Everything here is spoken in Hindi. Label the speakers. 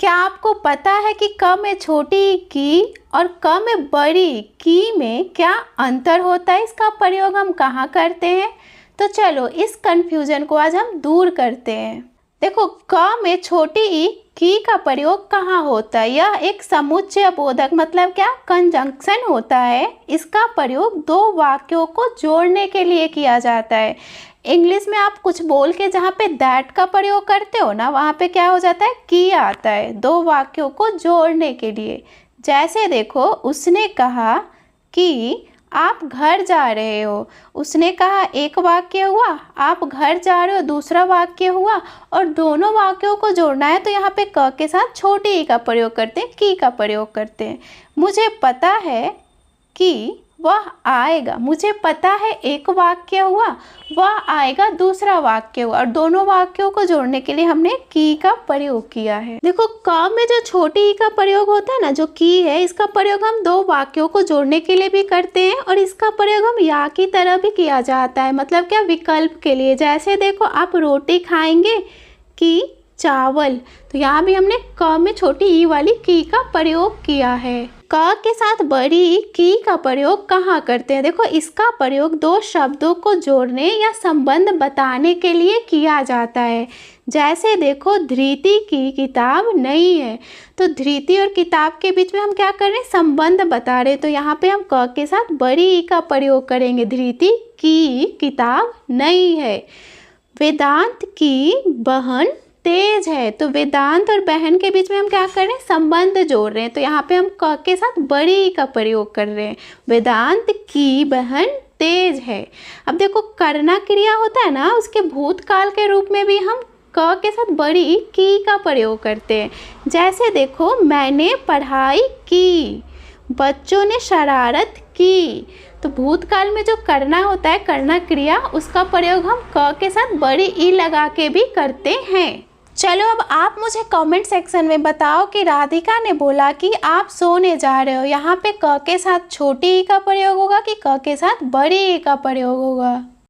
Speaker 1: क्या आपको पता है कि क में छोटी की और क में बड़ी की में क्या अंतर होता है? इसका प्रयोग हम कहाँ करते हैं? तो चलो इस कन्फ्यूजन को आज हम दूर करते हैं। देखो, क में छोटी ई की का प्रयोग कहाँ होता है? यह एक समुच्चय बोधक मतलब क्या, कंजंक्शन होता है। इसका प्रयोग दो वाक्यों को जोड़ने के लिए किया जाता है। इंग्लिश में आप कुछ बोल के जहाँ पे दैट का प्रयोग करते हो ना, वहाँ पे क्या हो जाता है, की आता है दो वाक्यों को जोड़ने के लिए। जैसे देखो, उसने कहा कि आप घर जा रहे हो। उसने कहा एक वाक्य हुआ, आप घर जा रहे हो दूसरा वाक्य हुआ, और दोनों वाक्यों को जोड़ना है तो यहाँ पे क के साथ छोटी ई का प्रयोग करते हैं, की का प्रयोग करते हैं। मुझे पता है कि वह आएगा। मुझे पता है एक वाक्य हुआ, वह आएगा दूसरा वाक्य हुआ, और दोनों वाक्यों को जोड़ने के लिए हमने की का प्रयोग किया है। देखो, क में जो छोटी ई का प्रयोग होता है ना, जो की है, इसका प्रयोग हम दो वाक्यों को जोड़ने के लिए भी करते हैं, और इसका प्रयोग हम या की तरह भी किया जाता है, मतलब क्या, विकल्प के लिए। जैसे देखो, आप रोटी खाएंगे कि चावल, तो यहाँ भी हमने क में छोटी ई वाली की का प्रयोग किया है। क के साथ बड़ी की का प्रयोग कहाँ करते हैं? देखो, इसका प्रयोग दो शब्दों को जोड़ने या संबंध बताने के लिए किया जाता है। जैसे देखो, धृति की किताब नहीं है, तो धृति और किताब के बीच में हम क्या कर रहे हैं, संबंध बता रहे हैं। तो यहाँ पे हम क के साथ बड़ी ई का प्रयोग करेंगे, धृति की किताब नहीं है। वेदांत की बहन तेज है, तो वेदांत और बहन के बीच में हम क्या कर रहे हैं, संबंध जोड़ रहे हैं। तो यहाँ पे हम क के साथ बड़ी ई का प्रयोग कर रहे हैं, वेदांत की बहन तेज है। अब देखो, करना क्रिया होता है ना, उसके भूतकाल के रूप में भी हम क के साथ बड़ी की का प्रयोग करते हैं। जैसे देखो, मैंने पढ़ाई की, बच्चों ने शरारत की। तो भूतकाल में जो करना होता है, करना क्रिया, उसका प्रयोग हम क के साथ बड़ी ई लगा के भी करते हैं। चलो, अब आप मुझे कमेंट सेक्शन में बताओ कि राधिका ने बोला कि आप सोने जा रहे हो, यहाँ पे क के साथ छोटी ई का प्रयोग होगा कि क के साथ बड़ी ई का प्रयोग होगा?